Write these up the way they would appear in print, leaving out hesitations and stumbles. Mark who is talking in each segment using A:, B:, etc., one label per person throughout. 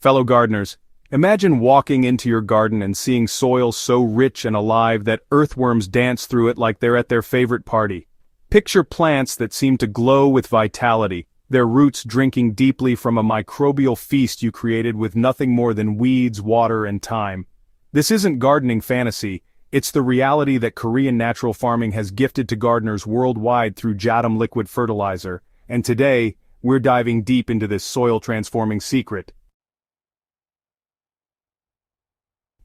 A: Fellow gardeners, imagine walking into your garden and seeing soil so rich and alive that earthworms dance through it like they're at their favorite party. Picture plants that seem to glow with vitality, their roots drinking deeply from a microbial feast you created with nothing more than weeds, water, and time. This isn't gardening fantasy, it's the reality that Korean natural farming has gifted to gardeners worldwide through Jadam Liquid Fertilizer, and today, we're diving deep into this soil-transforming secret.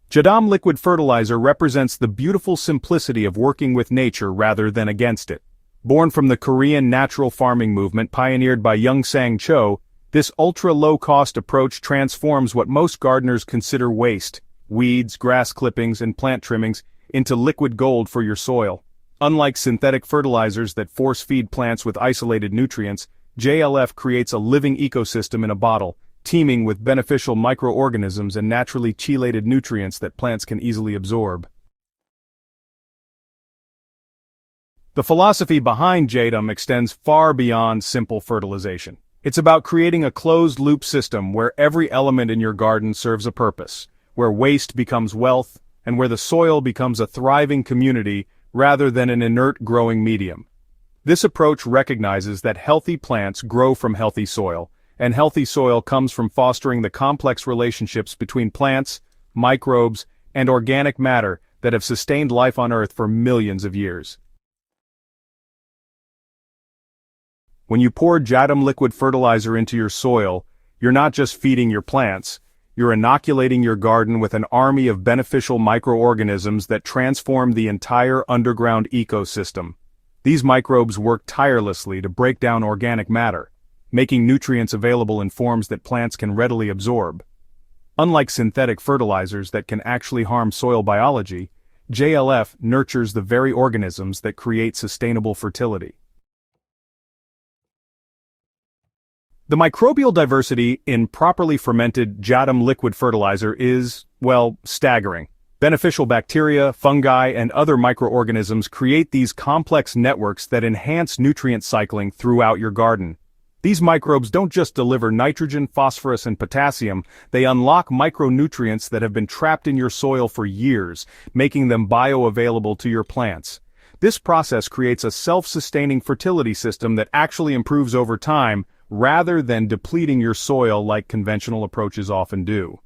A: Jadam Liquid Fertilizer represents the beautiful simplicity of working with nature rather than against it. Born from the Korean natural farming movement pioneered by Young-sang Cho, this ultra-low-cost approach transforms what most gardeners consider waste, weeds, grass clippings, and plant trimmings, into liquid gold for your soil. Unlike synthetic fertilizers that force-feed plants with isolated nutrients, JLF creates a living ecosystem in a bottle, teeming with beneficial microorganisms and naturally chelated nutrients that plants can easily absorb. The philosophy behind Jadam extends far beyond simple fertilization. It's about creating a closed-loop system where every element in your garden serves a purpose, where waste becomes wealth, and where the soil becomes a thriving community rather than an inert growing medium. This approach recognizes that healthy plants grow from healthy soil, and healthy soil comes from fostering the complex relationships between plants, microbes, and organic matter that have sustained life on Earth for millions of years. When you pour Jadam Liquid Fertilizer into your soil, you're not just feeding your plants, you're inoculating your garden with an army of beneficial microorganisms that transform the entire underground ecosystem. These microbes work tirelessly to break down organic matter, making nutrients available in forms that plants can readily absorb. Unlike synthetic fertilizers that can actually harm soil biology, JLF nurtures the very organisms that create sustainable fertility. The microbial diversity in properly fermented Jadam Liquid Fertilizer is, well, staggering. Beneficial bacteria, fungi, and other microorganisms create these complex networks that enhance nutrient cycling throughout your garden. These microbes don't just deliver nitrogen, phosphorus, and potassium, they unlock micronutrients that have been trapped in your soil for years, making them bioavailable to your plants. This process creates a self-sustaining fertility system that actually improves over time, rather than depleting your soil like conventional approaches often do.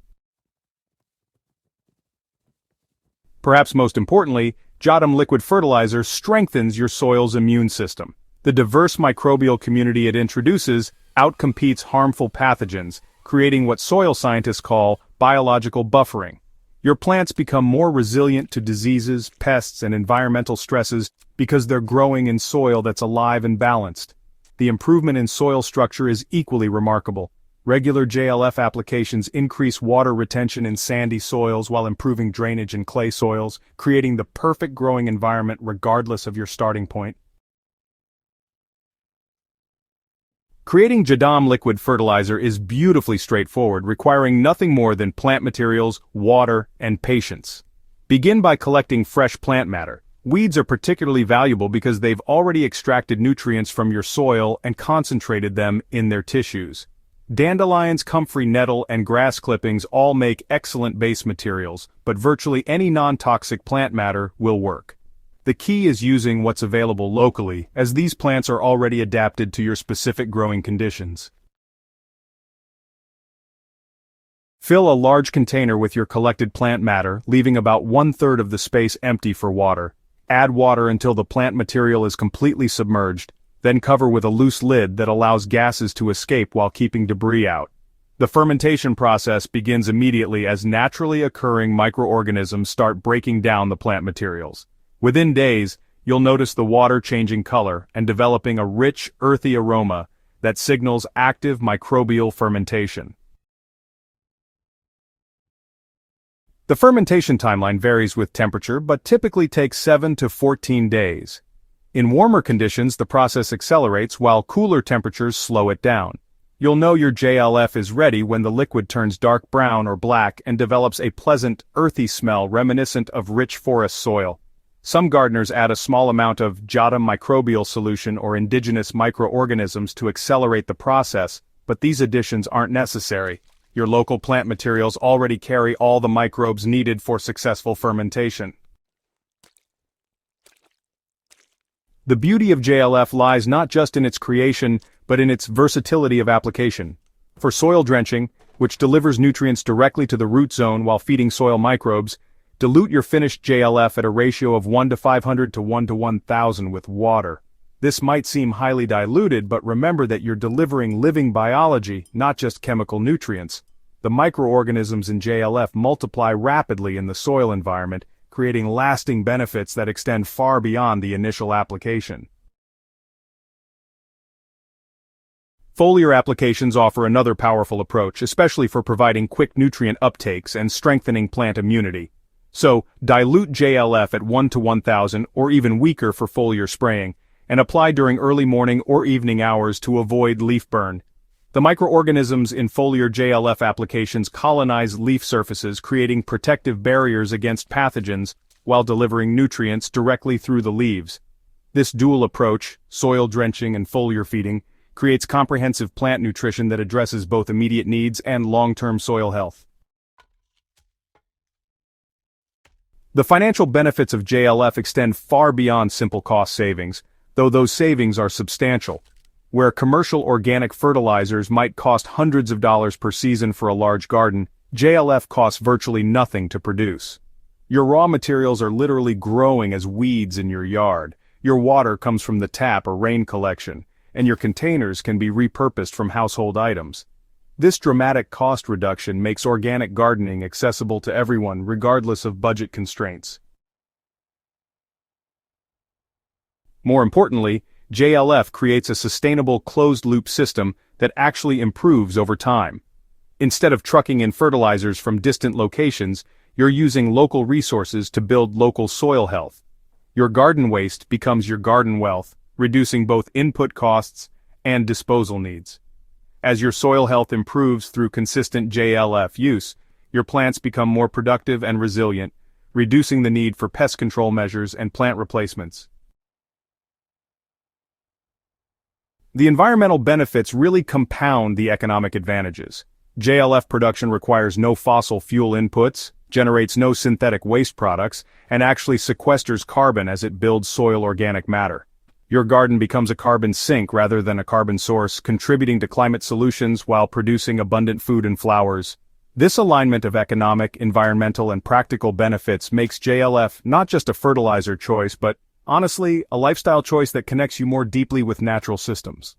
A: Perhaps most importantly, Jadam Liquid Fertilizer strengthens your soil's immune system. The diverse microbial community it introduces outcompetes harmful pathogens, creating what soil scientists call biological buffering. Your plants become more resilient to diseases, pests, and environmental stresses because they're growing in soil that's alive and balanced. The improvement in soil structure is equally remarkable. Regular JLF applications increase water retention in sandy soils while improving drainage in clay soils, creating the perfect growing environment regardless of your starting point. Creating Jadam Liquid Fertilizer is beautifully straightforward, requiring nothing more than plant materials, water, and patience. Begin by collecting fresh plant matter. Weeds are particularly valuable because they've already extracted nutrients from your soil and concentrated them in their tissues. Dandelions, comfrey nettle, and grass clippings all make excellent base materials, but virtually any non-toxic plant matter will work. The key is using what's available locally, as these plants are already adapted to your specific growing conditions. Fill a large container with your collected plant matter, leaving about 1/3 of the space empty for water. Add water until the plant material is completely submerged, then cover with a loose lid that allows gases to escape while keeping debris out. The fermentation process begins immediately as naturally occurring microorganisms start breaking down the plant materials. Within days, you'll notice the water changing color and developing a rich, earthy aroma that signals active microbial fermentation. The fermentation timeline varies with temperature but typically takes 7 to 14 days. In warmer conditions, the process accelerates while cooler temperatures slow it down. You'll know your JLF is ready when the liquid turns dark brown or black and develops a pleasant, earthy smell reminiscent of rich forest soil. Some gardeners add a small amount of Jadam microbial solution or indigenous microorganisms to accelerate the process, but these additions aren't necessary. Your local plant materials already carry all the microbes needed for successful fermentation. The beauty of JLF lies not just in its creation, but in its versatility of application. For soil drenching, which delivers nutrients directly to the root zone while feeding soil microbes, dilute your finished JLF at a ratio of 1 to 500 to 1 to 1000 with water. This might seem highly diluted, but remember that you're delivering living biology, not just chemical nutrients. The microorganisms in JLF multiply rapidly in the soil environment, creating lasting benefits that extend far beyond the initial application. Foliar applications offer another powerful approach, especially for providing quick nutrient uptakes and strengthening plant immunity. So, dilute JLF at 1 to 1000 or even weaker for foliar spraying, and apply during early morning or evening hours to avoid leaf burn. The microorganisms in foliar JLF applications colonize leaf surfaces, creating protective barriers against pathogens while delivering nutrients directly through the leaves. This dual approach, soil drenching and foliar feeding, creates comprehensive plant nutrition that addresses both immediate needs and long-term soil health. The financial benefits of JLF extend far beyond simple cost savings, though those savings are substantial. Where commercial organic fertilizers might cost hundreds of dollars per season for a large garden, JLF costs virtually nothing to produce. Your raw materials are literally growing as weeds in your yard. Your water comes from the tap or rain collection, and your containers can be repurposed from household items. This dramatic cost reduction makes organic gardening accessible to everyone regardless of budget constraints. More importantly, JLF creates a sustainable closed-loop system that actually improves over time. Instead of trucking in fertilizers from distant locations, you're using local resources to build local soil health. Your garden waste becomes your garden wealth, reducing both input costs and disposal needs. As your soil health improves through consistent JLF use, your plants become more productive and resilient, reducing the need for pest control measures and plant replacements. The environmental benefits really compound the economic advantages. JLF production requires no fossil fuel inputs, generates no synthetic waste products, and actually sequesters carbon as it builds soil organic matter. Your garden becomes a carbon sink rather than a carbon source, contributing to climate solutions while producing abundant food and flowers. This alignment of economic, environmental, and practical benefits makes JLF not just a fertilizer choice, but honestly, a lifestyle choice that connects you more deeply with natural systems.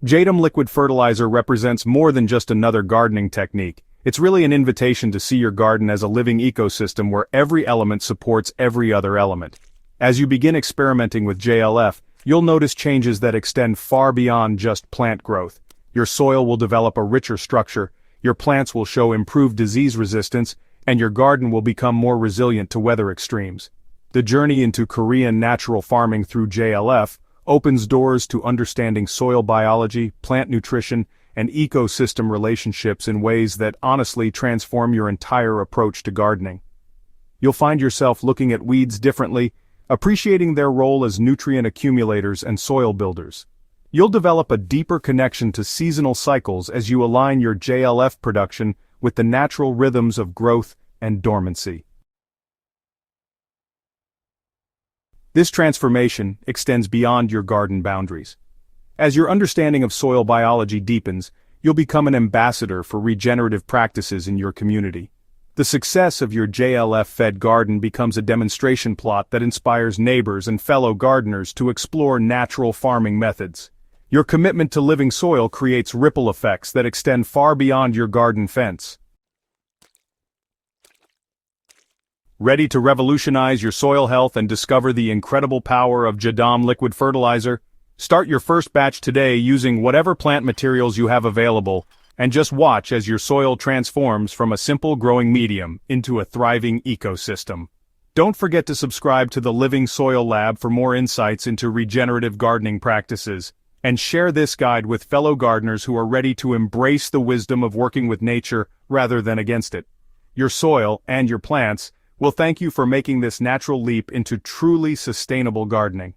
A: Jadam Liquid Fertilizer represents more than just another gardening technique. It's really an invitation to see your garden as a living ecosystem where every element supports every other element. As you begin experimenting with JLF, you'll notice changes that extend far beyond just plant growth. Your soil will develop a richer structure, your plants will show improved disease resistance, and your garden will become more resilient to weather extremes. The journey into Korean natural farming through JLF opens doors to understanding soil biology, plant nutrition, and ecosystem relationships in ways that honestly transform your entire approach to gardening. You'll find yourself looking at weeds differently, appreciating their role as nutrient accumulators and soil builders. You'll develop a deeper connection to seasonal cycles as you align your JLF production with the natural rhythms of growth and dormancy. This transformation extends beyond your garden boundaries. As your understanding of soil biology deepens, you'll become an ambassador for regenerative practices in your community. The success of your JLF-fed garden becomes a demonstration plot that inspires neighbors and fellow gardeners to explore natural farming methods. Your commitment to living soil creates ripple effects that extend far beyond your garden fence. Ready to revolutionize your soil health and discover the incredible power of Jadam Liquid Fertilizer? Start your first batch today using whatever plant materials you have available, and just watch as your soil transforms from a simple growing medium into a thriving ecosystem. Don't forget to subscribe to the Living Soil Lab for more insights into regenerative gardening practices, and share this guide with fellow gardeners who are ready to embrace the wisdom of working with nature rather than against it. Your soil and your plants will thank you for making this natural leap into truly sustainable gardening.